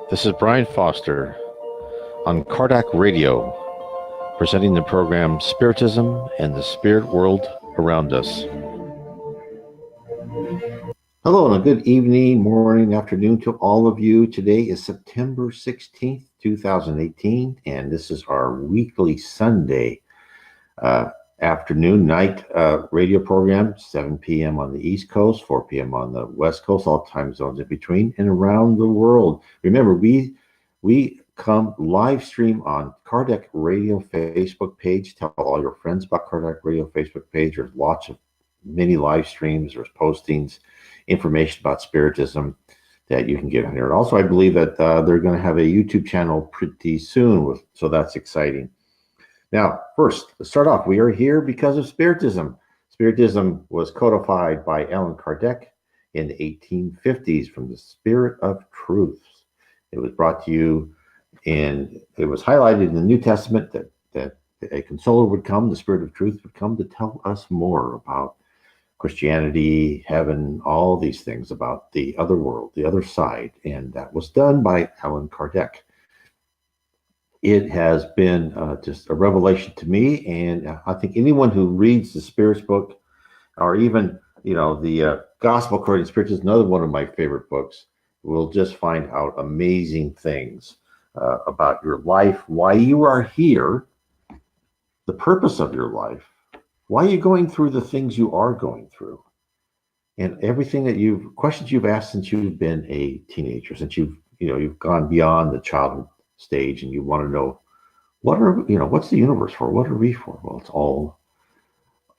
This is Brian Foster on Kardec Radio, presenting the program Spiritism and the Spirit World Around Us. Hello, and a good evening, morning, afternoon to all of you. Today is September 16th, 2018, and this is our weekly Sunday afternoon, night radio program, 7 p.m. on the East Coast, 4 p.m. on the West Coast, all time zones in between, and around the world. Remember, we come live stream on Kardec Radio Facebook page. Tell all your friends about Kardec Radio Facebook page. There's lots of many live streams, there's postings, information about Spiritism that you can get on here. And also, I believe that they're going to have a YouTube channel pretty soon, so that's exciting. Now, first, let's start off. We are here because of Spiritism. Spiritism was codified by Allan Kardec in the 1850s from the Spirit of Truth. It was brought to you it was highlighted in the New Testament that a consoler would come, the Spirit of Truth would come to tell us more about Christianity, heaven, all these things about the other world, the other side. And that was done by Allan Kardec. It has been just a revelation to me, and I think anyone who reads the Spirits book, or even the Gospel According to Spiritism, another one of my favorite books, will just find out amazing things about your life, why you are here, the purpose of your life, why you're going through the things you are going through, and everything questions you've asked since you've been a teenager, since you've gone beyond the childhood stage, and you want to know what's the universe for? What are we for? Well,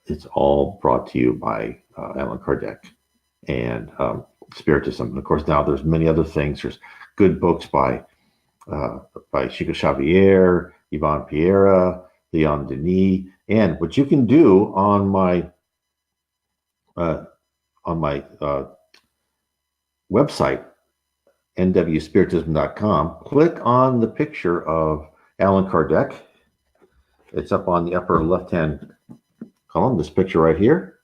it's all brought to you by Allan Kardec and Spiritism. And of course, now there's many other things. There's good books by Chico Xavier, Yvonne Pereira, Leon Denis, and what you can do on my website, nwspiritism.com, click on the picture of Allan Kardec. It's up on the upper left-hand column, this picture right here.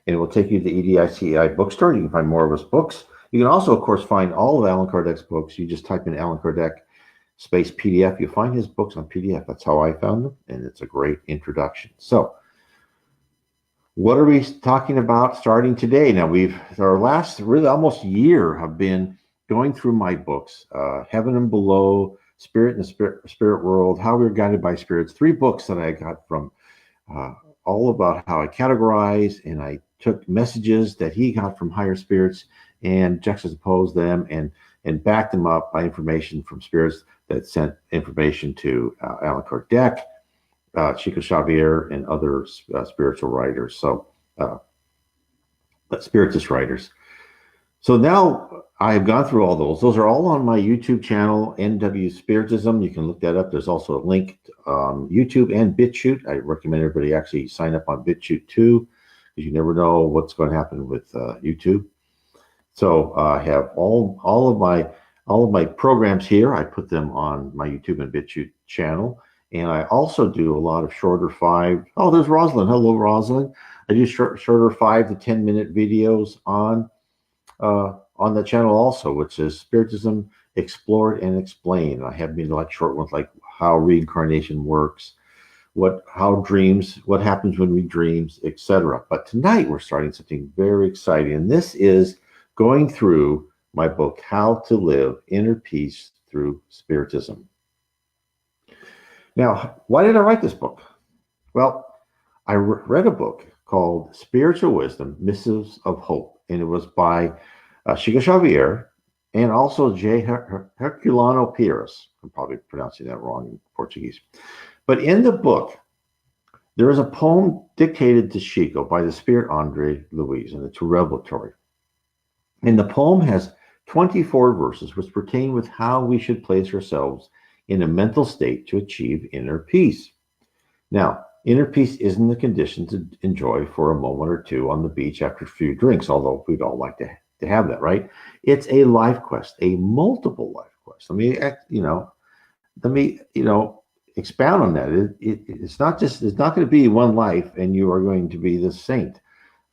And it will take you to the EDICEI bookstore. You can find more of his books. You can also, of course, find all of Allan Kardec's books. You just type in Allan Kardec space PDF. You'll find his books on PDF. That's how I found them, and it's a great introduction. So, what are we talking about starting today? Now, our last really almost year have been going through my books, Heaven and Below, Spirit and the Spirit World, How We're Guided by Spirits, 3 books that I got from all about how I categorize, and I took messages that he got from higher spirits and juxtaposed them and backed them up by information from spirits that sent information to Allan Kardec, Chico Xavier, and other spiritual writers, spiritist writers. So now I've gone through all those. Those are all on my YouTube channel, NW Spiritism. You can look that up. There's also a link to YouTube and BitChute. I recommend everybody actually sign up on BitChute too, because you never know what's going to happen with YouTube. So I have all of my programs here. I put them on my YouTube and BitChute channel. And I also do a lot of shorter there's Rosalind. Hello, Rosalind. I do shorter 5 to 10 minute videos on the channel also, which is Spiritism Explored and Explained. I have been short ones like how reincarnation works, what happens when we dreams, etc. But tonight we're starting something very exciting, and this is going through my book, How to Live Inner Peace Through Spiritism. Now, why did I write this book? Well, I read a book called Spiritual Wisdom, Missives of Hope, and it was by Chico Xavier and also J. Herculano Pires. I'm probably pronouncing that wrong in Portuguese. But in the book, there is a poem dictated to Chico by the Spirit Andre Luis, and it's revelatory. And the poem has 24 verses which pertain with how we should place ourselves in a mental state to achieve inner peace. Now, inner peace isn't a condition to enjoy for a moment or two on the beach after a few drinks, although we'd all like to have that, right? It's a life quest, a multiple life quest. Let me expound on that. It's not going to be one life and you are going to be the saint.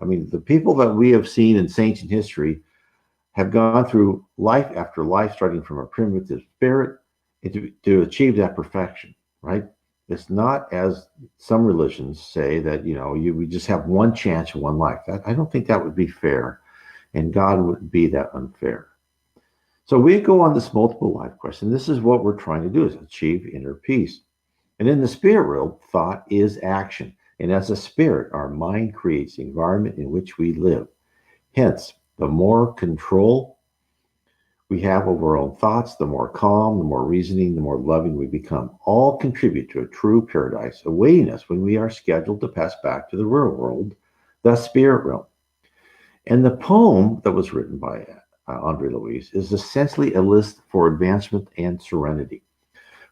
I mean, the people that we have seen in saints in history have gone through life after life, starting from a primitive spirit to achieve that perfection, right? It's not as some religions say that, we just have one chance in one life. I don't think that would be fair, and God wouldn't be that unfair. So we go on this multiple life quest, and this is what we're trying to do is achieve inner peace. And in the spirit world, thought is action. And as a spirit, our mind creates the environment in which we live. Hence, the more control we have over our own thoughts, the more calm, the more reasoning, the more loving we become. All contribute to a true paradise awaiting us when we are scheduled to pass back to the real world, the spirit realm. And the poem that was written by Andre Louise is essentially a list for advancement and serenity.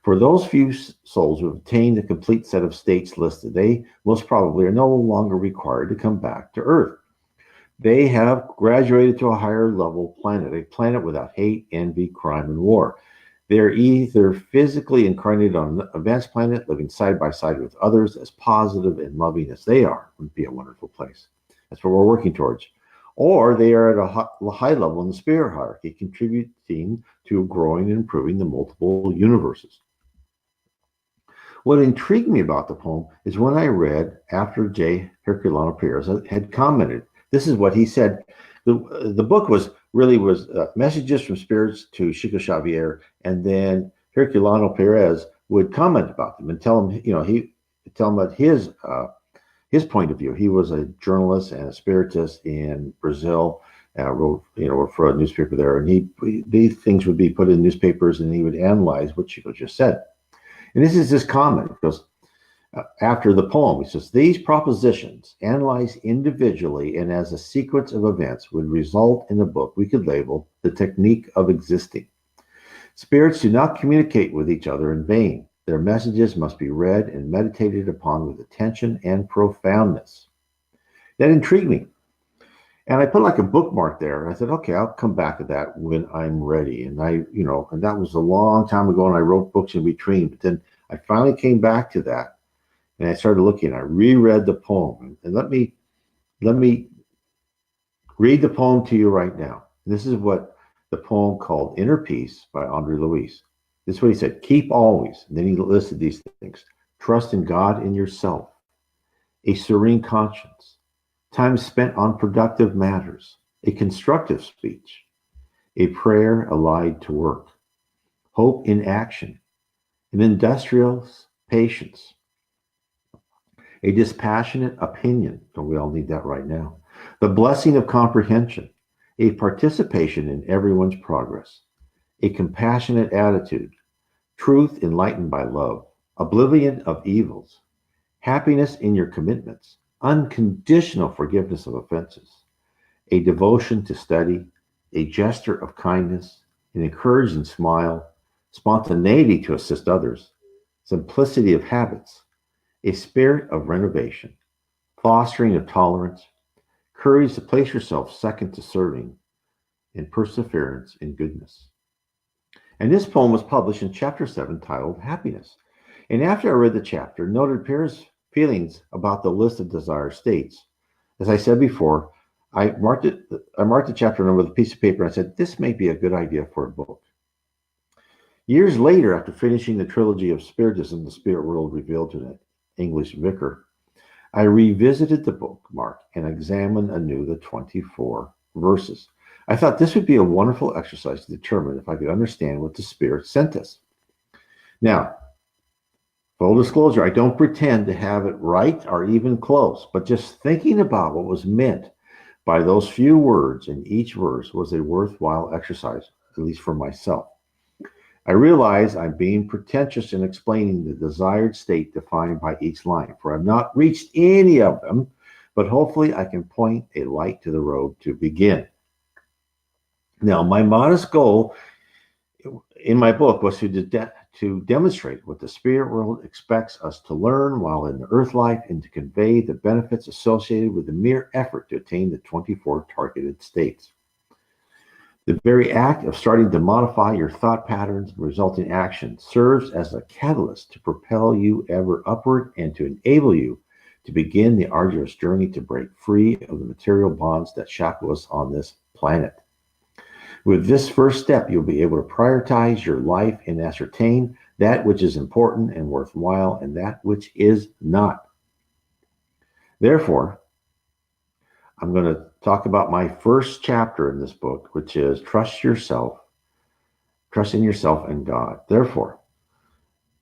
For those few souls who have attained the complete set of states listed, they most probably are no longer required to come back to Earth. They have graduated to a higher level planet, a planet without hate, envy, crime, and war. They're either physically incarnated on an advanced planet, living side by side with others as positive and loving as they are. Would be a wonderful place. That's what we're working towards. Or they are at a high level in the spirit hierarchy, contributing to growing and improving the multiple universes. What intrigued me about the poem is when I read after J. Herculano Perez had commented. This is what he said. The book was messages from spirits to Chico Xavier, and then Herculano Perez would comment about them and tell him, he tell him about his point of view. He was a journalist and a spiritist in Brazil. Wrote for a newspaper there, and these things would be put in newspapers, and he would analyze what Chico just said. And this is his comment. Because after the poem, he says, these propositions, analyzed individually and as a sequence of events, would result in a book we could label The Technique of Existing. Spirits do not communicate with each other in vain. Their messages must be read and meditated upon with attention and profoundness. That intrigued me. And I put like a bookmark there. I said, okay, I'll come back to that when I'm ready. And and that was a long time ago, and I wrote books in between. But then I finally came back to that. And I started looking. I reread the poem, and let me read the poem to you right now. This is what the poem called "Inner Peace" by Andre Louise. This is what he said: "Keep always." And then he listed these things: trust in God and yourself, a serene conscience, time spent on productive matters, a constructive speech, a prayer allied to work, hope in action, an industrious patience, a dispassionate opinion. Don't we all need that right now? The blessing of comprehension, a participation in everyone's progress, a compassionate attitude, truth enlightened by love, oblivion of evils, happiness in your commitments, unconditional forgiveness of offenses, a devotion to study, a gesture of kindness, an encouraging smile, spontaneity to assist others, simplicity of habits, a spirit of renovation, fostering of tolerance, courage to place yourself second to serving, and perseverance in goodness. And this poem was published in chapter 7 titled Happiness. And after I read the chapter, noted Pierre's feelings about the list of desired states. As I said before, I marked the chapter number with a piece of paper and I said, this may be a good idea for a book. Years later, after finishing the trilogy of Spiritism, The Spirit World Revealed to an English Vicar, I revisited the bookmark and examined anew the 24 verses. I thought this would be a wonderful exercise to determine if I could understand what the Spirit sent us. Now, full disclosure, I don't pretend to have it right or even close, but just thinking about what was meant by those few words in each verse was a worthwhile exercise, at least for myself. I realize I'm being pretentious in explaining the desired state defined by each line, for I've not reached any of them, but hopefully I can point a light to the road to begin. Now, my modest goal in my book was to demonstrate what the spirit world expects us to learn while in the earth life and to convey the benefits associated with the mere effort to attain the 24 targeted states. The very act of starting to modify your thought patterns and resulting action serves as a catalyst to propel you ever upward and to enable you to begin the arduous journey to break free of the material bonds that shackle us on this planet. With this first step, you'll be able to prioritize your life and ascertain that which is important and worthwhile and that which is not. Therefore, I'm going to talk about my first chapter in this book, which is trust in yourself and God. Therefore,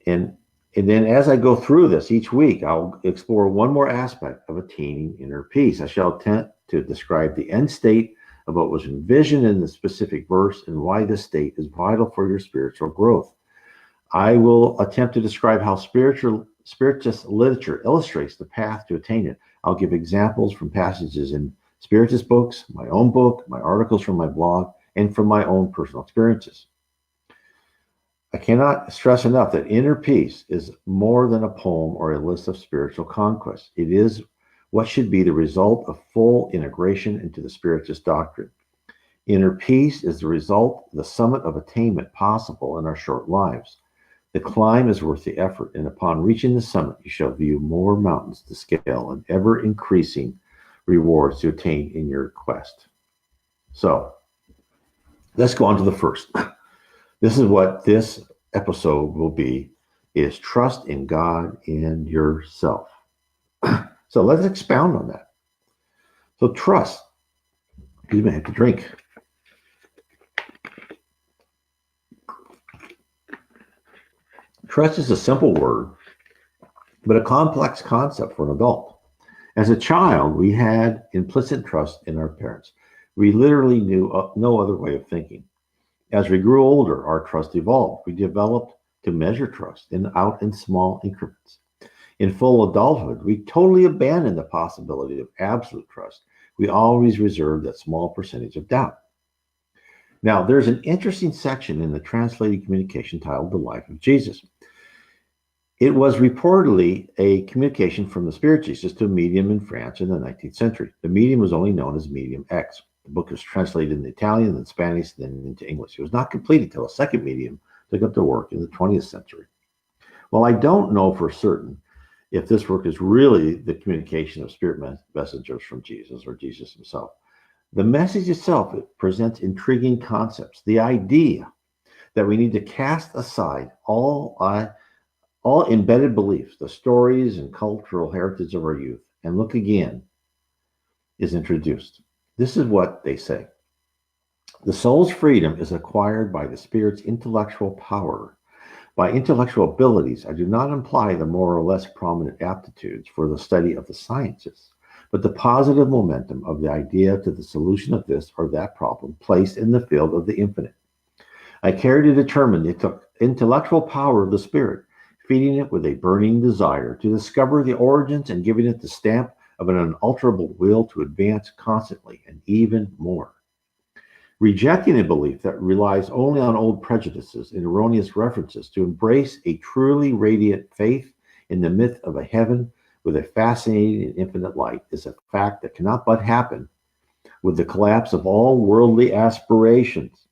and then as I go through this each week, I'll explore one more aspect of attaining inner peace. I shall attempt to describe the end state of what was envisioned in the specific verse and why this state is vital for your spiritual growth. I will attempt to describe how spiritist literature illustrates the path to attain it. I'll give examples from passages in spiritist books, my own book, my articles from my blog, and from my own personal experiences. I cannot stress enough that inner peace is more than a poem or a list of spiritual conquests. It is what should be the result of full integration into the Spiritist doctrine. Inner peace is the result, the summit of attainment possible in our short lives. The climb is worth the effort, and upon reaching the summit, you shall view more mountains to scale and ever increasing rewards to attain in your quest. So, let's go on to the first. This is what this episode will be, is trust in God and yourself. So let's expound on that. So trust, you may have to drink. Trust is a simple word, but a complex concept for an adult. As a child, we had implicit trust in our parents. We literally knew no other way of thinking. As we grew older, our trust evolved. We developed to measure trust out in small increments. In full adulthood, we totally abandoned the possibility of absolute trust. We always reserved that small percentage of doubt. Now, there's an interesting section in the translated communication titled The Life of Jesus. It was reportedly a communication from the Spirit Jesus to a medium in France in the 19th century. The medium was only known as Medium X. The book was translated into Italian, then Spanish, then into English. It was not completed until a second medium took up the work in the 20th century. Well, I don't know for certain if this work is really the communication of spirit messengers from Jesus or Jesus himself. The message itself, it presents intriguing concepts. The idea that we need to cast aside all embedded beliefs, the stories and cultural heritage of our youth, and look again is introduced. This is what they say. The soul's freedom is acquired by the spirit's intellectual power. By intellectual abilities, I do not imply the more or less prominent aptitudes for the study of the sciences, but the positive momentum of the idea to the solution of this or that problem placed in the field of the infinite. I care to determine the intellectual power of the spirit, feeding it with a burning desire to discover the origins and giving it the stamp of an unalterable will to advance constantly and even more. Rejecting a belief that relies only on old prejudices and erroneous references to embrace a truly radiant faith in the myth of a heaven with a fascinating and infinite light is a fact that cannot but happen with the collapse of all worldly aspirations,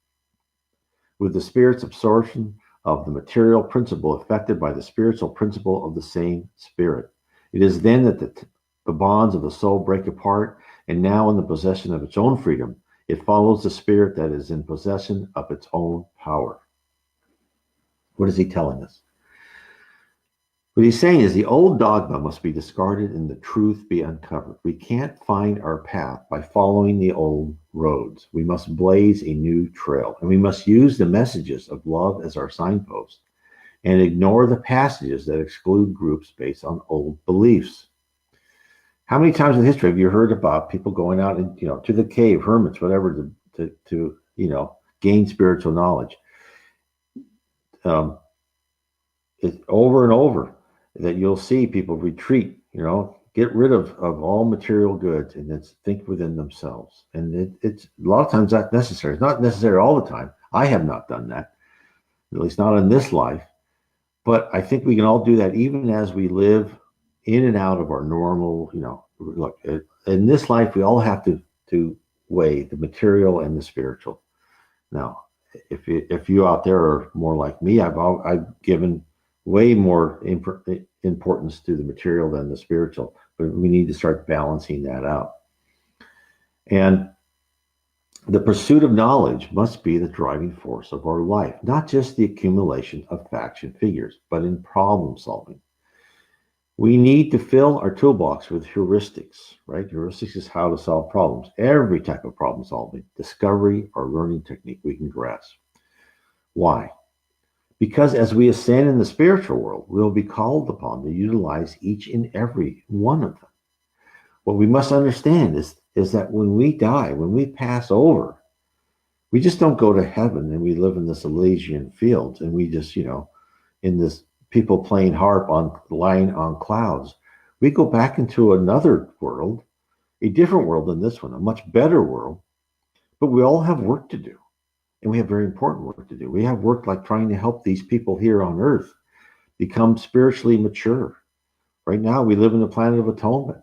with the spirit's absorption of the material principle affected by the spiritual principle of the same spirit. It is then that the bonds of the soul break apart, and now in the possession of its own freedom, it follows the spirit that is in possession of its own power. What is he telling us? What he's saying is the old dogma must be discarded and the truth be uncovered. We can't find our path by following the old roads. We must blaze a new trail, and we must use the messages of love as our signpost and ignore the passages that exclude groups based on old beliefs. How many times in history have you heard about people going out and, to the cave, hermits, whatever, to gain spiritual knowledge? It's over and over that you'll see people retreat, get rid of all material goods and then think within themselves. And it's a lot of times that's necessary. It's not necessary all the time. I have not done that, at least not in this life. But I think we can all do that even as we live in and out of our normal, look, in this life, we all have to weigh the material and the spiritual. Now, if you out there are more like me, I've given way more importance to the material than the spiritual, but we need to start balancing that out. And The pursuit of knowledge must be the driving force of our life, not just the accumulation of facts and figures, but in problem solving. We need to fill our toolbox with heuristics, right? Heuristics is how to solve problems. Every type of problem solving, discovery, or learning technique we can grasp. Why? Because as we ascend in the spiritual world, we'll be called upon to utilize each and every one of them. What we must understand is that when we die, when we pass over, we just don't go to heaven and we live in this Elysian fields and we just, in this people playing harp on lying on clouds. We go back into another world, a different world than this one, a much better world, but we all have work to do. And we have very important work to do. We have work like trying to help these people here on earth become spiritually mature. Right now, we live in a planet of atonement.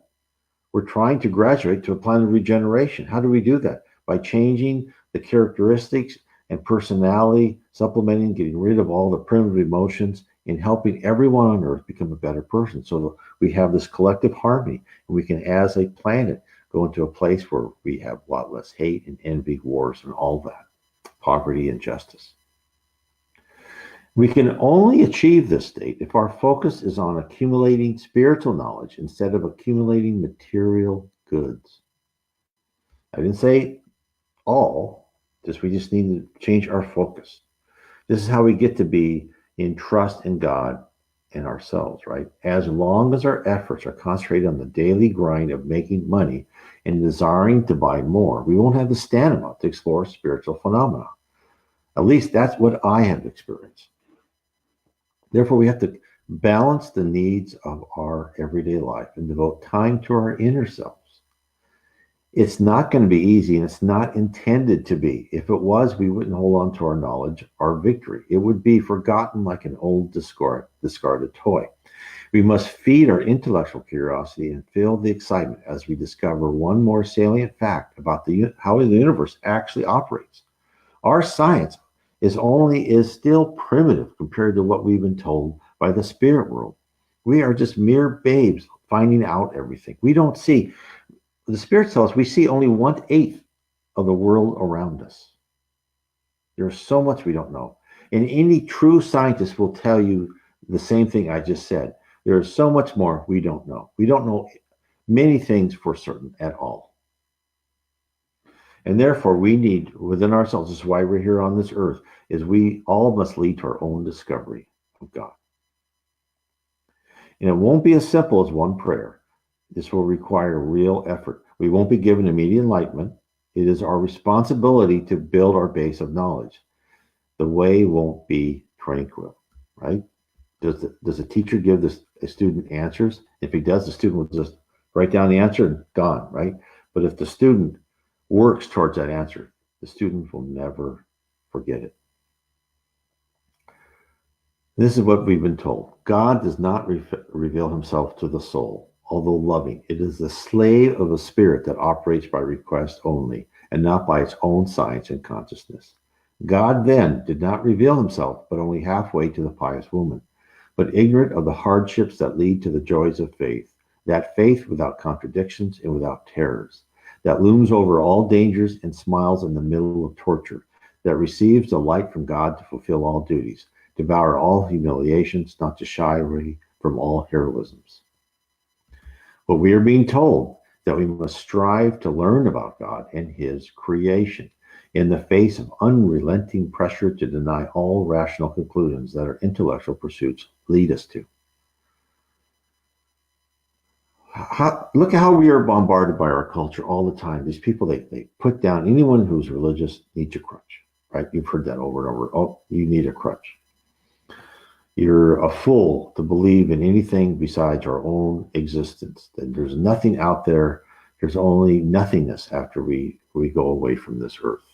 We're trying to graduate to a planet of regeneration. How do we do that? By changing the characteristics and personality, supplementing, getting rid of all the primitive emotions, and helping everyone on earth become a better person. So we have this collective harmony, and we can, as a planet, go into a place where we have a lot less hate and envy, wars, and all that, poverty and justice. We can only achieve this state if our focus is on accumulating spiritual knowledge instead of accumulating material goods. I didn't say all, just we just need to change our focus. This is how we get to be in trust in God and ourselves, right? As long as our efforts are concentrated on the daily grind of making money and desiring to buy more, we won't have the stamina to explore spiritual phenomena. At least that's what I have experienced. Therefore, we have to balance the needs of our everyday life and devote time to our inner selves. It's not going to be easy, and it's not intended to be. If it was, we wouldn't hold on to our knowledge, our victory. It would be forgotten like an old discarded toy. We must feed our intellectual curiosity and feel the excitement as we discover one more salient fact about how the universe actually operates. Our science is still primitive compared to what we've been told by the spirit world. We are just mere babes finding out everything. We don't see, the spirit tells us we see only 1/8 of the world around us. There's so much we don't know. And any true scientist will tell you the same thing I just said. There is so much more we don't know. We don't know many things for certain at all. And therefore, we need within ourselves, this is why we're here on this earth, is we all must lead to our own discovery of God. And it won't be as simple as one prayer. This will require real effort. We won't be given immediate enlightenment. It is our responsibility to build our base of knowledge. The way won't be tranquil, right? Does a teacher give a student answers? If he does, the student will just write down the answer and gone, right? But if the student works towards that answer, the student will never forget it. This is what we've been told. God does not reveal himself to the soul, although loving. It is the slave of a spirit that operates by request only, and not by its own science and consciousness. God then did not reveal himself, but only halfway to the pious woman, but ignorant of the hardships that lead to the joys of faith, that faith without contradictions and without terrors, that looms over all dangers and smiles in the middle of torture, that receives the light from God to fulfill all duties, devour all humiliations, not to shy away from all heroisms. But we are being told that we must strive to learn about God and his creation in the face of unrelenting pressure to deny all rational conclusions that our intellectual pursuits lead us to. Look at how we are bombarded by our culture all the time. These people, they put down anyone who's religious needs a crutch, right? You've heard that over and over. Oh, you need a crutch. You're a fool to believe in anything besides our own existence. That there's nothing out there. There's only nothingness after we go away from this earth.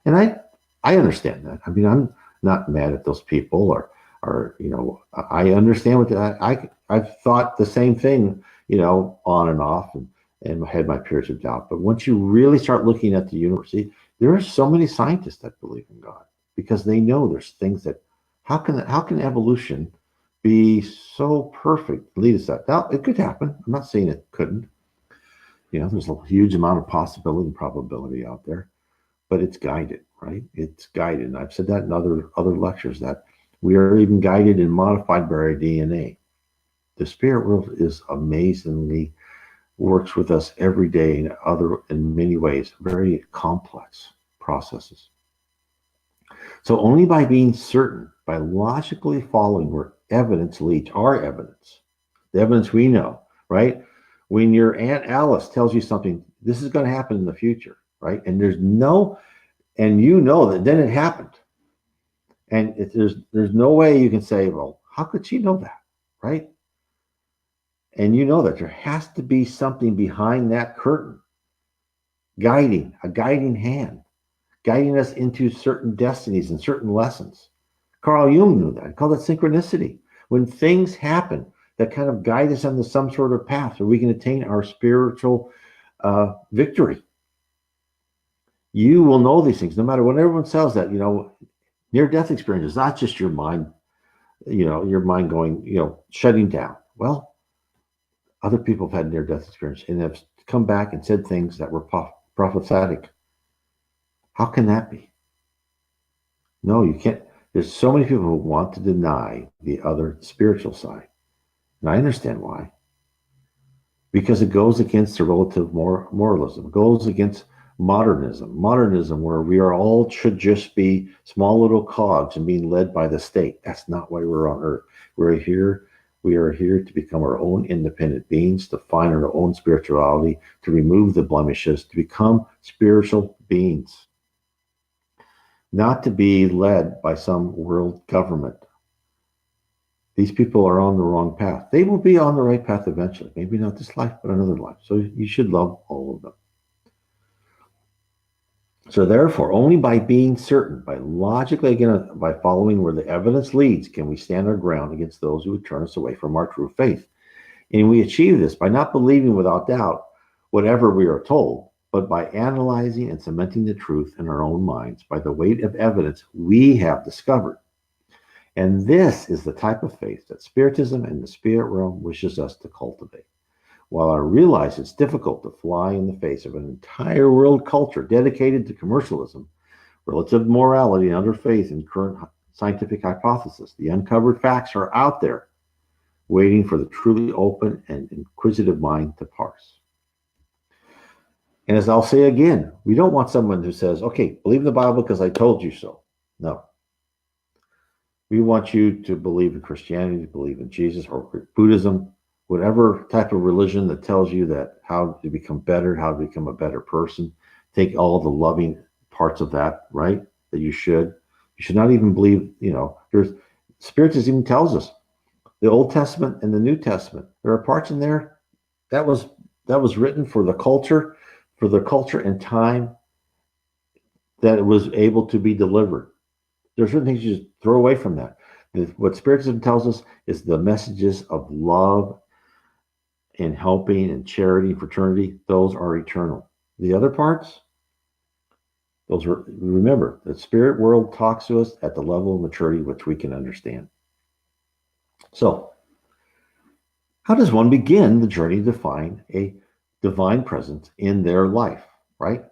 And I understand that. I mean, I'm not mad at those people or I understand what I've thought the same thing, on and off and had my periods of doubt. But once you really start looking at the universe, there are so many scientists that believe in God because they know there's things that how can evolution be so perfect lead us that? Now it could happen. I'm not saying it couldn't. There's a huge amount of possibility and probability out there. but it's guided, right? It's guided. And I've said that in other lectures, that we are even guided and modified by our DNA. The spirit world is amazingly works with us every day in many ways, very complex processes. So only by being certain, by logically following where evidence leads, our evidence, the evidence we know, right? When your Aunt Alice tells you something, this is going to happen in the future, right? And and you know that then it happened. And there's no way you can say, well, how could she know that, right? And you know that there has to be something behind that curtain, a guiding hand, guiding us into certain destinies and certain lessons. Carl Jung knew that. He called it synchronicity. When things happen that kind of guide us into some sort of path where we can attain our spiritual victory. You will know these things, no matter what everyone says that, near-death experience is not just your mind, your mind going, shutting down. Well, other people have had near-death experience and have come back and said things that were prophetic. How can that be? No, you can't. There's so many people who want to deny the other spiritual side. And I understand why. Because it goes against the relative moralism. It goes against modernism, where we are all should just be small little cogs and being led by the state. That's not why we're on earth. We are here to become our own independent beings, to find our own spirituality, to remove the blemishes, to become spiritual beings, not to be led by some world government. These people are on the wrong path. They will be on the right path eventually. Maybe not this life, but another life. So you should love all of them. So therefore, only by being certain, by logically, again, by following where the evidence leads, can we stand our ground against those who would turn us away from our true faith. And we achieve this by not believing without doubt whatever we are told, but by analyzing and cementing the truth in our own minds by the weight of evidence we have discovered. And this is the type of faith that Spiritism and the spirit realm wishes us to cultivate. While I realize it's difficult to fly in the face of an entire world culture dedicated to commercialism, relative morality, and other faith in current scientific hypothesis, the uncovered facts are out there, waiting for the truly open and inquisitive mind to parse. And as I'll say again, we don't want someone who says, okay, believe in the Bible because I told you so. No. We want you to believe in Christianity, to believe in Jesus or Buddhism, whatever type of religion that tells you that how to become better, how to become a better person. Take all the loving parts of that, right? That you should. You should not even believe, there's Spiritism even tells us the Old Testament and the New Testament. There are parts in there that was written for the culture and time that it was able to be delivered. There's certain things you just throw away from that. What Spiritism tells us is the messages of love and helping and charity and fraternity, those are eternal. The other parts, remember, the spirit world talks to us at the level of maturity which we can understand. So, how does one begin the journey to find a divine presence in their life, right?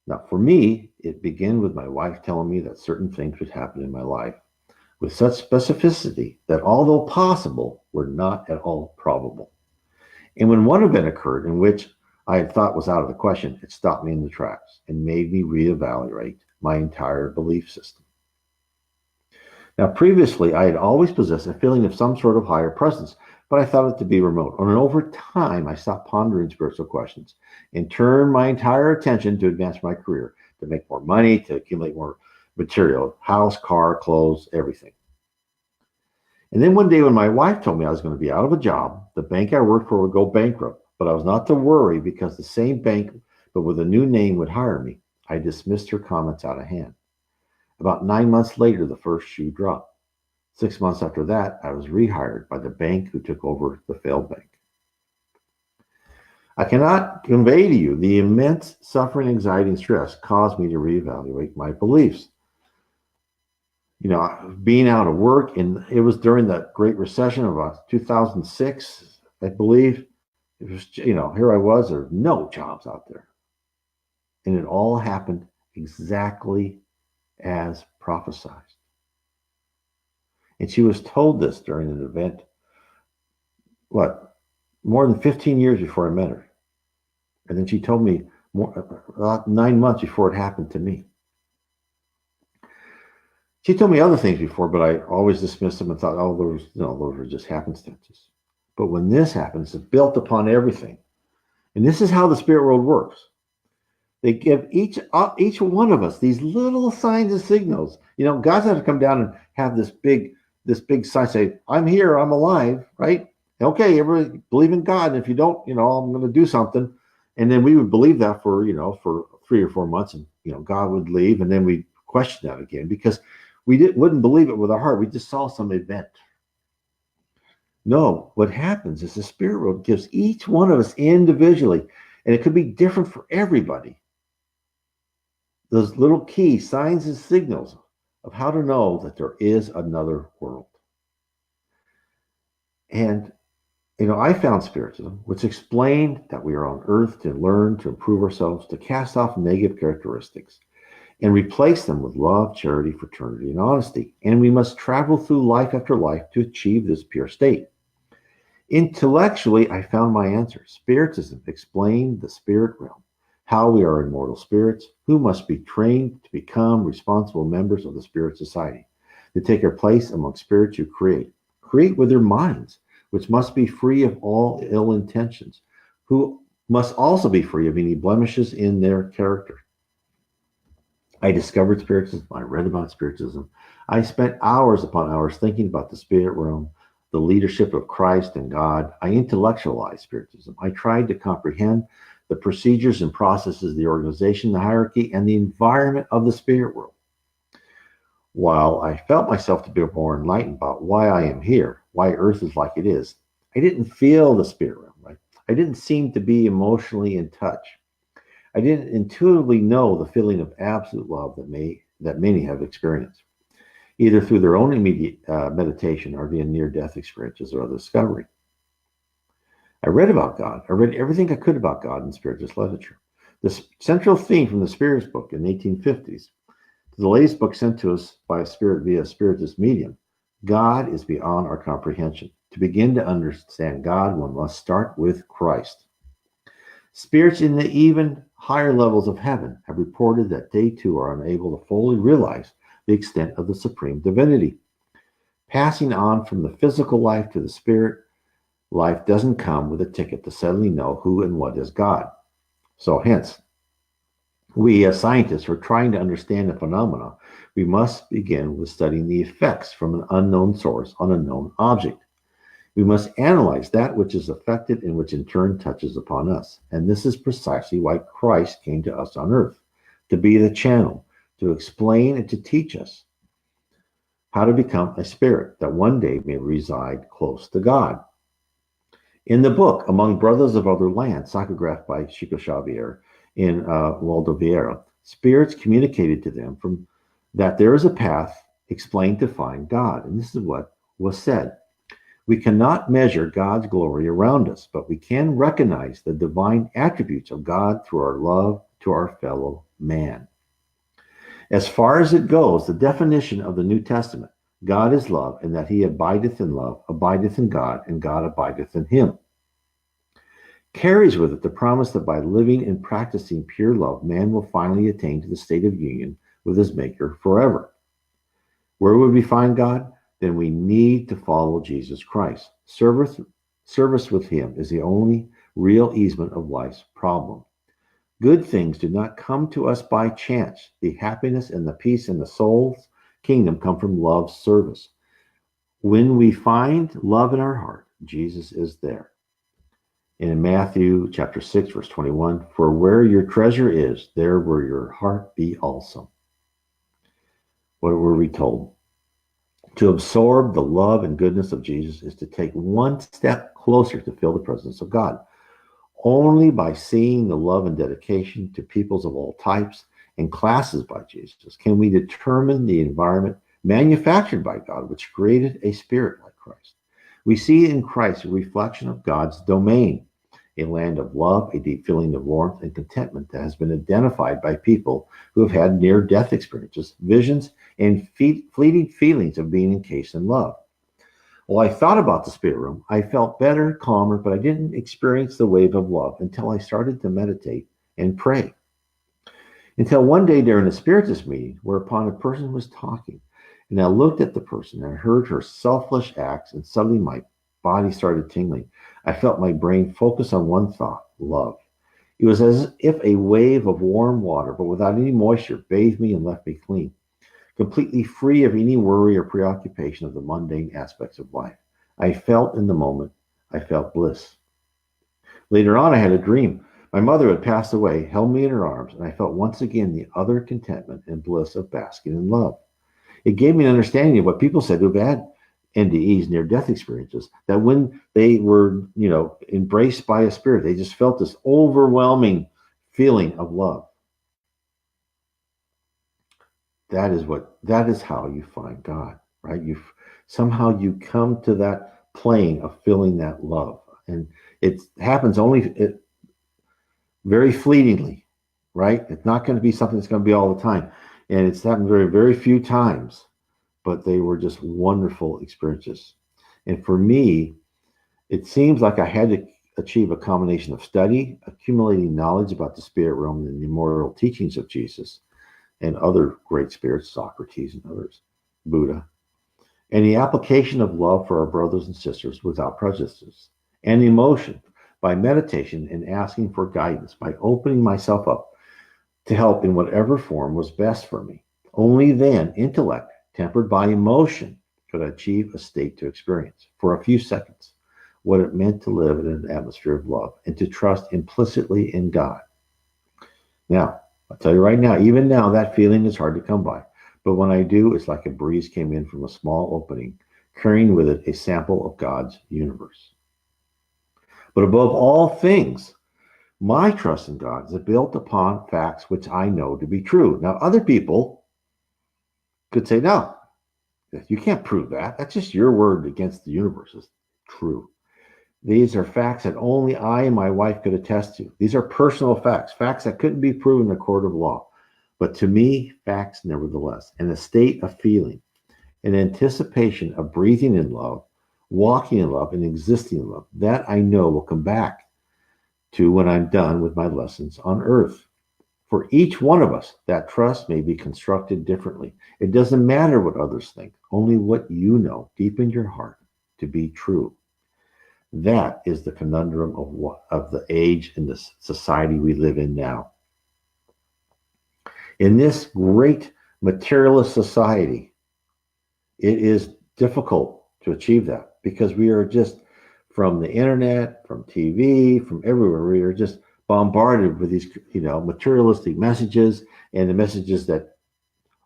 Now, for me, it began with my wife telling me that certain things would happen in my life with such specificity that, although possible, were not at all probable. And when one event occurred in which I had thought was out of the question, it stopped me in the tracks and made me reevaluate my entire belief system. Now, previously, I had always possessed a feeling of some sort of higher presence, but I thought it to be remote. And over time, I stopped pondering spiritual questions and turned my entire attention to advance my career, to make more money, to accumulate more material, house, car, clothes, everything. And then one day when my wife told me I was going to be out of a job, the bank I worked for would go bankrupt, but I was not to worry because the same bank, but with a new name, would hire me. I dismissed her comments out of hand. About 9 months later, the first shoe dropped. 6 months after that, I was rehired by the bank who took over the failed bank. I cannot convey to you the immense suffering, anxiety, and stress caused me to reevaluate my beliefs. Being out of work, and it was during the Great Recession of 2006, I believe. It was, here I was, there were no jobs out there. And it all happened exactly as prophesied. And she was told this during an event, more than 15 years before I met her. And then she told me about 9 months before it happened to me. She told me other things before, but I always dismissed them and thought, oh, those were just happenstances. But when this happens, it's built upon everything. And this is how the spirit world works. They give each one of us these little signs and signals. God's had to come down and have this big sign say, I'm here, I'm alive, right? Okay, everybody believe in God. And if you don't, I'm going to do something. And then we would believe that for 3 or 4 months, and God would leave, and then we question that again because we wouldn't believe it with our heart. We just saw some event. No, what happens is the spirit world gives each one of us individually, and it could be different for everybody, those little key signs and signals of how to know that there is another world. And, I found Spiritism, which explained that we are on earth to learn, to improve ourselves, to cast off negative characteristics, and replace them with love, charity, fraternity, and honesty. And we must travel through life after life to achieve this pure state. Intellectually, I found my answer. Spiritism explained the spirit realm, how we are immortal spirits who must be trained to become responsible members of the spirit society, to take our place among spirits who create with their minds, which must be free of all ill intentions, who must also be free of any blemishes in their character. I discovered Spiritism. I read about Spiritism. I spent hours upon hours thinking about the spirit realm, the leadership of Christ and God. I intellectualized Spiritism. I tried to comprehend the procedures and processes, the organization, the hierarchy, and the environment of the spirit world. While I felt myself to be more enlightened about why I am here, why Earth is like it is, I didn't feel the spirit realm, right? I didn't seem to be emotionally in touch. I didn't intuitively know the feeling of absolute love that many have experienced, either through their own immediate meditation or via near-death experiences or other discovery. I read about God. I read everything I could about God in Spiritist literature. The central theme from the Spirits book in the 1850s to the latest book sent to us by a spirit via a Spiritist medium, God is beyond our comprehension. To begin to understand God, one must start with Christ. Spirits in the even higher levels of heaven have reported that they too are unable to fully realize the extent of the supreme divinity. Passing on from the physical life to the spirit life doesn't come with a ticket to suddenly know who and what is God. So hence, we as scientists are trying to understand the phenomena. We must begin with studying the effects from an unknown source on a known object. We must analyze that which is affected and which in turn touches upon us. And this is precisely why Christ came to us on earth, to be the channel, to explain and to teach us how to become a spirit that one day may reside close to God. In the book, Among Brothers of Other Lands, psychographed by Chico Xavier in Valdoviera, spirits communicated to them that there is a path explained to find God. And this is what was said. We cannot measure God's glory around us, but we can recognize the divine attributes of God through our love to our fellow man. As far as it goes, the definition of the New Testament, God is love, and that he abideth in love, abideth in God, and God abideth in him, carries with it the promise that by living and practicing pure love, man will finally attain to the state of union with his Maker forever. Where would we find God? Then we need to follow Jesus Christ. Service with him is the only real easement of life's problem. Good things do not come to us by chance. The happiness and the peace in the soul's kingdom come from love's service. When we find love in our heart, Jesus is there. In Matthew chapter 6, verse 21, for where your treasure is, there will your heart be also. What were we told? To absorb the love and goodness of Jesus is to take one step closer to feel the presence of God. Only by seeing the love and dedication to peoples of all types and classes by Jesus can we determine the environment manufactured by God, which created a spirit like Christ. We see in Christ a reflection of God's domain, a land of love, a deep feeling of warmth and contentment that has been identified by people who have had near-death experiences, visions, and fleeting feelings of being encased in love. While I thought about the spirit room, I felt better, calmer, but I didn't experience the wave of love until I started to meditate and pray. Until one day during a Spiritism meeting, whereupon a person was talking, and I looked at the person and I heard her selfless acts, and suddenly my body started tingling. I felt my brain focus on one thought: love. It was as if a wave of warm water, but without any moisture, bathed me and left me clean, completely free of any worry or preoccupation of the mundane aspects of life. I felt in the moment, I felt bliss. Later on, I had a dream. My mother had passed away, held me in her arms, and I felt once again the utter contentment and bliss of basking in love. It gave me an understanding of what people said who have had NDEs, near death experiences, that when they were, embraced by a spirit, they just felt this overwhelming feeling of love. That is how you find God, right? Somehow you come to that plane of feeling that love. And it happens very fleetingly, right? It's not going to be something that's going to be all the time. And it's happened very, very few times, but they were just wonderful experiences. And for me, it seems like I had to achieve a combination of study, accumulating knowledge about the spirit realm and the immortal teachings of Jesus and other great spirits, Socrates and others, Buddha, and the application of love for our brothers and sisters without prejudices, and emotion by meditation and asking for guidance, by opening myself up to help in whatever form was best for me. Only then, intellect, tempered by emotion, could achieve a state to experience, for a few seconds, what it meant to live in an atmosphere of love and to trust implicitly in God. Now, I'll tell you right now, even now, that feeling is hard to come by. But when I do, it's like a breeze came in from a small opening, carrying with it a sample of God's universe. But above all things, my trust in God is built upon facts which I know to be true. Now, other people could say, no, you can't prove that. That's just your word against the universe is true. These are facts that only I and my wife could attest to. These are personal facts, facts that couldn't be proven in a court of law. But to me, facts nevertheless, and a state of feeling, an anticipation of breathing in love, walking in love, and existing in love, that I know will come back to when I'm done with my lessons on earth. For each one of us, that trust may be constructed differently. It doesn't matter what others think, only what you know deep in your heart to be true. That is the conundrum of the age and the society we live in now. In this great materialist society, it is difficult to achieve that because we are just, from the internet, from TV, from everywhere, we are just bombarded with these, materialistic messages, and the messages that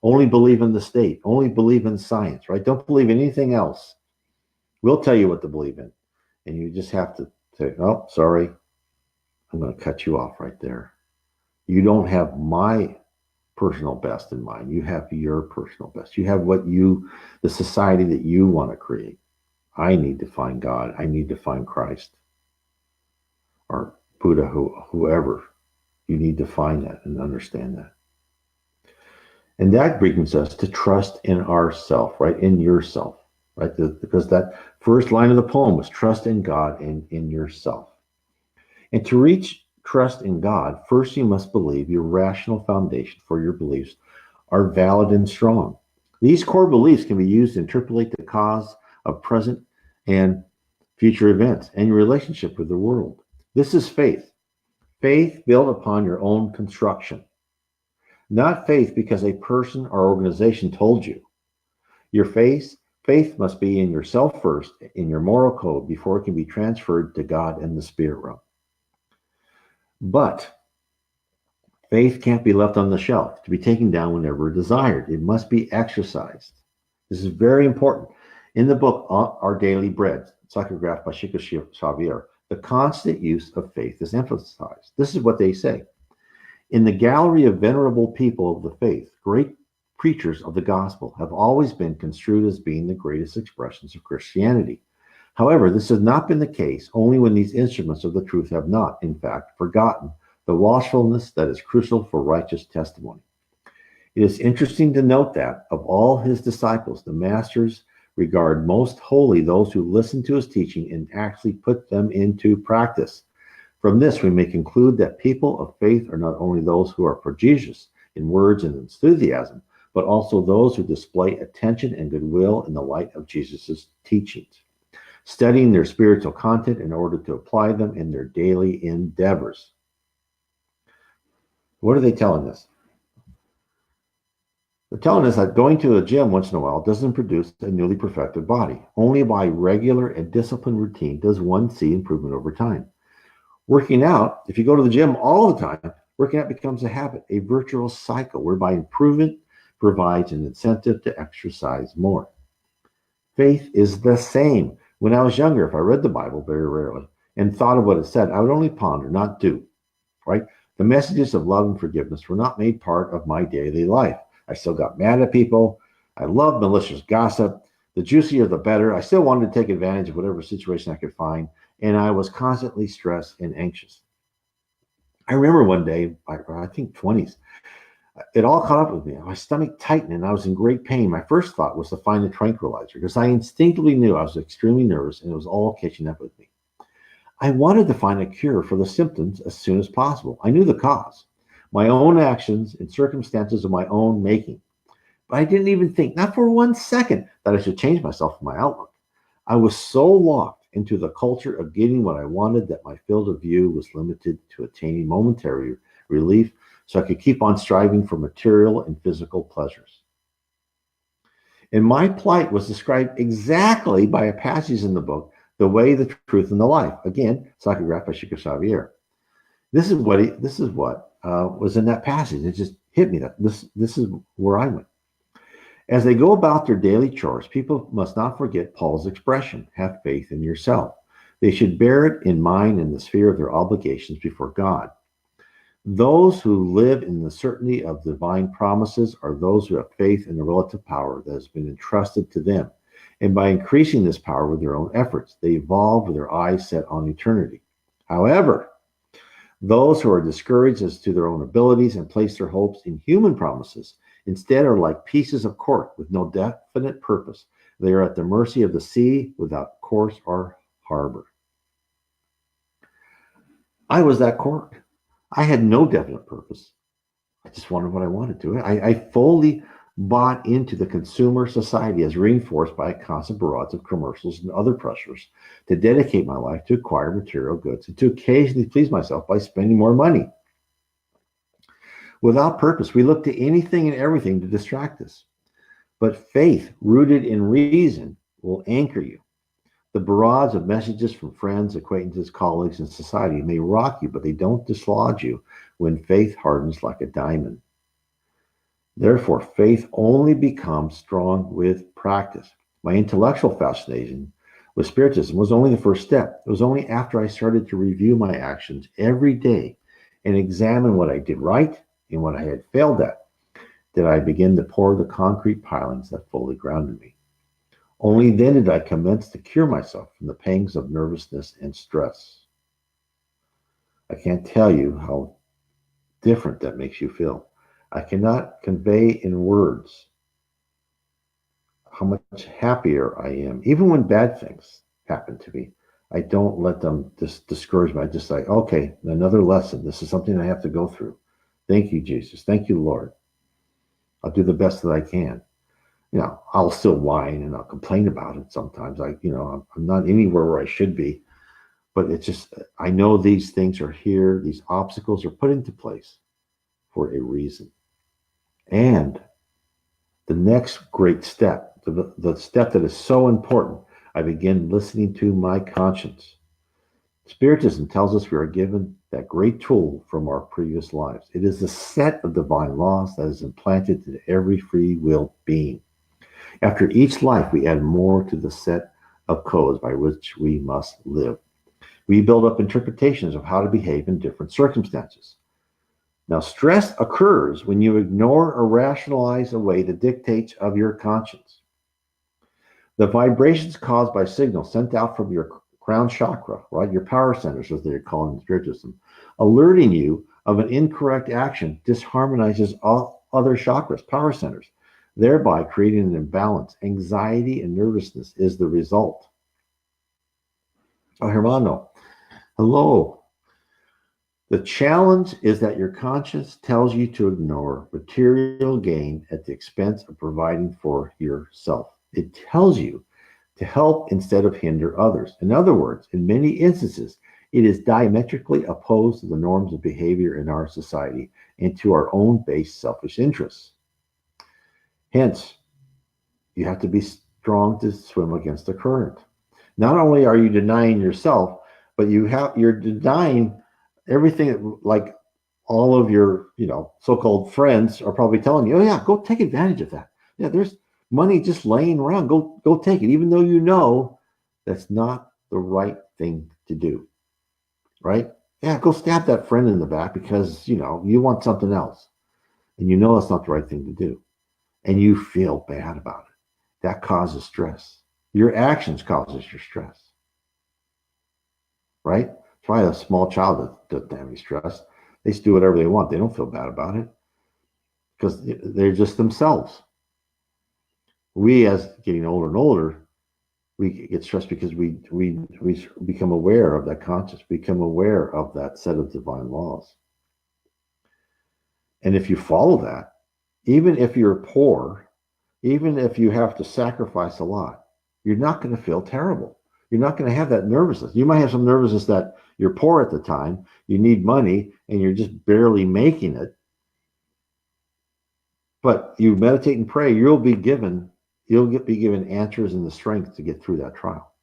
only believe in the state, only believe in science, right? Don't believe in anything else. We'll tell you what to believe in. And you just have to say, oh, sorry, I'm going to cut you off right there. You don't have my personal best in mind. You have your personal best. You have the society that you want to create. I need to find God. I need to find Christ or Buddha, whoever. You need to find that and understand that. And that brings us to trust in ourself, right? In yourself, right? Because that first line of the poem was trust in God and in yourself. And to reach trust in God, first you must believe your rational foundation for your beliefs are valid and strong. These core beliefs can be used to interpolate the cause of present and future events and your relationship with the world. This is faith. Faith built upon your own construction. Not faith because a person or organization told you. Your faith must be in yourself first, in your moral code, before it can be transferred to God and the spirit realm. But faith can't be left on the shelf to be taken down whenever desired. It must be exercised. This is very important. In the book, Our Daily Bread, psychographed by Chico Xavier, the constant use of faith is emphasized. This is what they say. In the gallery of venerable people of the faith, great preachers of the gospel have always been construed as being the greatest expressions of Christianity. However, this has not been the case only when these instruments of the truth have not, in fact, forgotten the watchfulness that is crucial for righteous testimony. It is interesting to note that, of all his disciples, the masters regard most holy those who listen to his teaching and actually put them into practice. From this, we may conclude that people of faith are not only those who are prodigious in words and enthusiasm, but also those who display attention and goodwill in the light of Jesus' teachings, studying their spiritual content in order to apply them in their daily endeavors. What are they telling us? They're telling us that going to a gym once in a while doesn't produce a newly perfected body. Only by regular and disciplined routine does one see improvement over time. Working out, if you go to the gym all the time, working out becomes a habit, a virtuous cycle whereby improvement provides an incentive to exercise more. Faith is the same. When I was younger, if I read the Bible very rarely and thought of what it said, I would only ponder, not do, right? The messages of love and forgiveness were not made part of my daily life. I still got mad at people. I loved malicious gossip. The juicier, the better. I still wanted to take advantage of whatever situation I could find, and I was constantly stressed and anxious. I remember one day, I think 20s, it all caught up with me. My stomach tightened and I was in great pain. My first thought was to find a tranquilizer because I instinctively knew I was extremely nervous and it was all catching up with me. I wanted to find a cure for the symptoms as soon as possible. I knew the cause, my own actions and circumstances of my own making. But I didn't even think, not for 1 second, that I should change myself in my outlook. I was so locked into the culture of getting what I wanted that my field of view was limited to attaining momentary relief so I could keep on striving for material and physical pleasures. And my plight was described exactly by a passage in the book, The Way, the Truth, and the Life. Again, psychographed by Chico Xavier. This is what was in that passage. It just hit me that this is where I went. As they go about their daily chores, people must not forget Paul's expression, have faith in yourself. They should bear it in mind in the sphere of their obligations before God. Those who live in the certainty of divine promises are those who have faith in the relative power that has been entrusted to them. And by increasing this power with their own efforts, they evolve with their eyes set on eternity. However, those who are discouraged as to their own abilities and place their hopes in human promises instead are like pieces of cork with no definite purpose. They are at the mercy of the sea without course or harbor. I was that cork. I had no definite purpose. I just wanted what I wanted to. I fully bought into the consumer society as reinforced by a constant barrage of commercials and other pressures to dedicate my life to acquire material goods and to occasionally please myself by spending more money. Without purpose, we look to anything and everything to distract us. But faith, rooted in reason, will anchor you. The barrage of messages from friends, acquaintances, colleagues, and society may rock you, but they don't dislodge you when faith hardens like a diamond. Therefore, faith only becomes strong with practice. My intellectual fascination with Spiritism was only the first step. It was only after I started to review my actions every day and examine what I did right and what I had failed at that I began to pour the concrete pilings that fully grounded me. Only then did I commence to cure myself from the pangs of nervousness and stress. I can't tell you how different that makes you feel. I cannot convey in words how much happier I am. Even when bad things happen to me, I don't let them discourage me. I just say, okay, another lesson. This is something I have to go through. Thank you, Jesus. Thank you, Lord. I'll do the best that I can. I'll still whine and I'll complain about it sometimes. I'm not anywhere where I should be, but it's just, I know these things are here. These obstacles are put into place for a reason. And the next great step, the step that is so important, I begin listening to my conscience. Spiritism tells us we are given that great tool from our previous lives. It is the set of divine laws that is implanted into every free will being. After each life, we add more to the set of codes by which we must live. We build up interpretations of how to behave in different circumstances. Now, stress occurs when you ignore or rationalize away the dictates of your conscience. The vibrations caused by signals sent out from your crown chakra, right? Your power centers, as they're called in Spiritism, alerting you of an incorrect action disharmonizes all other chakras, power centers, thereby creating an imbalance. Anxiety and nervousness is the result. Oh, Hermano, hello. The challenge is that your conscience tells you to ignore material gain at the expense of providing for yourself. It tells you to help instead of hinder others. In other words, in many instances, it is diametrically opposed to the norms of behavior in our society and to our own base selfish interests. Hence, you have to be strong to swim against the current. Not only are you denying yourself, but you're denying everything that, like, all of your so-called friends are probably telling you, oh yeah, go take advantage of that. Yeah, there's money just laying around. Go take it, even though you know that's not the right thing to do. Right? Yeah, go stab that friend in the back because you want something else. And you know that's not the right thing to do. And you feel bad about it. That causes stress. Your actions causes your stress. Right? That's why a small child that doesn't have any stress, they just do whatever they want. They don't feel bad about it because they're just themselves. We, as getting older and older, we get stressed because we become aware of that conscience, become aware of that set of divine laws. And if you follow that, even if you're poor, even if you have to sacrifice a lot, you're not going to feel terrible. You're not going to have that nervousness. You might have some nervousness that you're poor at the time, you need money, and you're just barely making it. But you meditate and pray, you'll be given answers and the strength to get through that trial.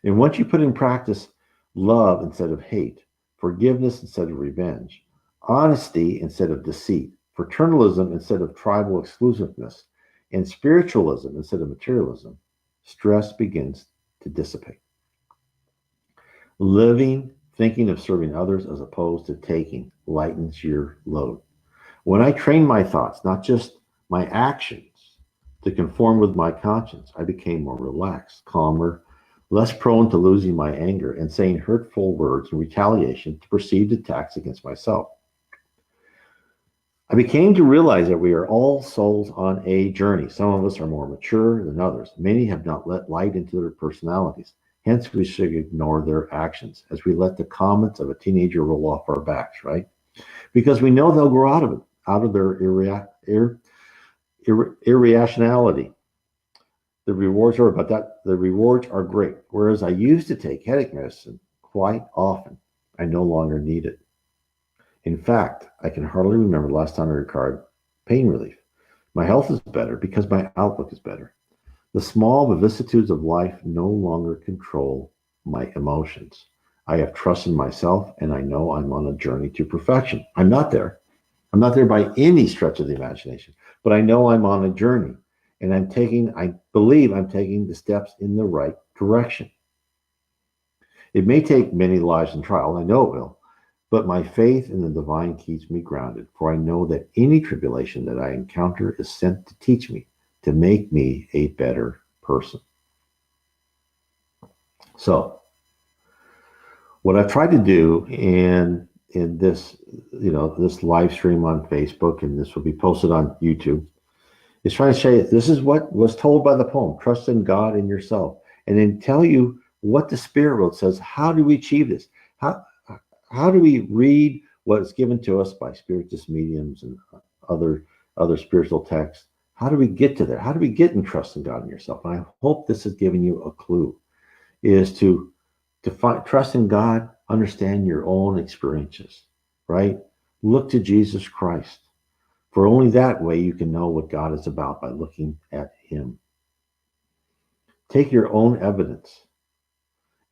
And once you put in practice love instead of hate, forgiveness instead of revenge, honesty instead of deceit, fraternalism instead of tribal exclusiveness, and spiritualism instead of materialism, stress begins to dissipate. Living, thinking of serving others as opposed to taking, lightens your load. When I trained my thoughts, not just my actions, to conform with my conscience, I became more relaxed, calmer, less prone to losing my anger and saying hurtful words in retaliation to perceived attacks against myself. I became to realize that we are all souls on a journey. Some of us are more mature than others. Many have not let light into their personalities. Hence, we should ignore their actions as we let the comments of a teenager roll off our backs, right? Because we know they'll grow out of it, out of their irrationality. The rewards are great. Whereas I used to take headache medicine quite often, I no longer need it. In fact, I can hardly remember the last time I required pain relief. My health is better because my outlook is better. The small vicissitudes of life no longer control my emotions. I have trust in myself and I know I'm on a journey to perfection. I'm not there. I'm not there by any stretch of the imagination, but I know I'm on a journey and I believe I'm taking the steps in the right direction. It may take many lives and trial, I know it will, but my faith in the divine keeps me grounded, for I know that any tribulation that I encounter is sent to teach me, to make me a better person. So, what I've tried to do in this, this live stream on Facebook, and this will be posted on YouTube, is trying to say this is what was told by the poem: trust in God and yourself, and then tell you what the Spirit world says. How do we achieve this? How do we read what is given to us by spiritist mediums and other spiritual texts? How do we get to there? How do we get in trust in God and yourself? And I hope this has given you a clue, is to find trust in God, understand your own experiences, right? Look to Jesus Christ. For only that way you can know what God is about, by looking at him. Take your own evidence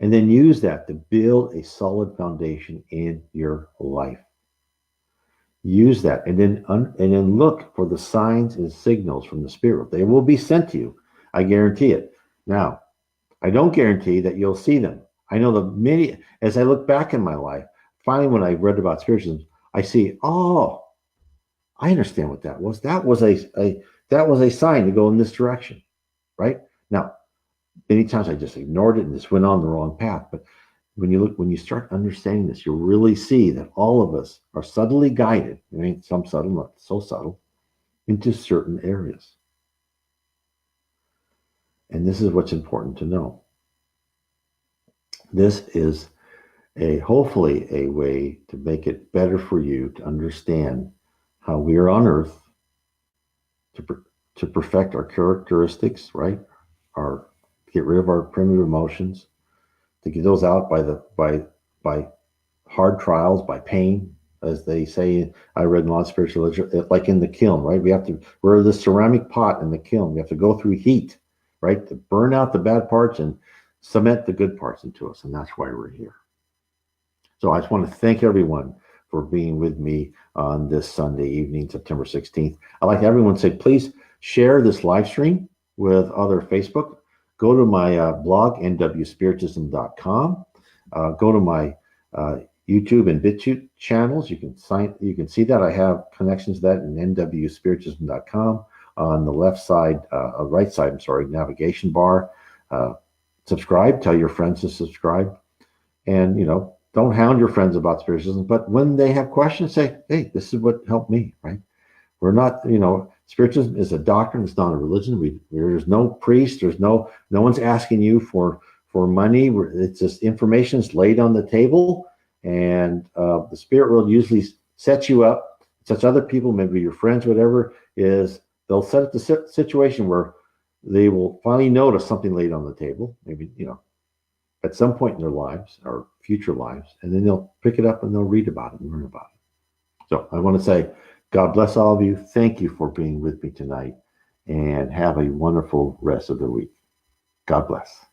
and then use that to build a solid foundation in your life. Use that and then look for the signs and signals from the Spirit. They will be sent to you. I guarantee it. Now, I don't guarantee that you'll see them. I know as I look back in my life, finally when I read about Spiritism, I see, oh, I understand what that was. That was a sign to go in this direction, right? Now, many times I just ignored it and just went on the wrong path. But when you start understanding this, you'll really see that all of us are subtly guided, I mean, some subtle, not so subtle, into certain areas. And this is what's important to know. This is hopefully a way to make it better for you to understand how we are on earth to, to perfect our characteristics, right? Our Get rid of our primitive emotions, to get those out by hard trials, by pain, as they say. I read in a lot of spiritual literature, like in the kiln, right? We're the ceramic pot in the kiln. We have to go through heat, right, to burn out the bad parts and cement the good parts into us, and that's why we're here. So I just want to thank everyone for being with me on this Sunday evening, September 16th. I'd like everyone to say, please share this live stream with other Facebook. Go to my blog, nwspiritism.com. Go to my YouTube and BitChute channels. You can see that I have connections to that in nwspiritism.com. On the left side, right side, I'm sorry, navigation bar. Subscribe. Tell your friends to subscribe. And, don't hound your friends about Spiritism, but when they have questions, say, hey, this is what helped me, right? We're not, Spiritism is a doctrine. It's not a religion. There's no priest. There's no one's asking you for money. It's just information is laid on the table, and the spirit world usually sets you up, sets other people, maybe your friends, whatever, is they'll set up the situation where they will finally notice something laid on the table, maybe, at some point in their lives or future lives, and then they'll pick it up and they'll read about it and learn about it. So I want to say, God bless all of you. Thank you for being with me tonight, and have a wonderful rest of the week. God bless.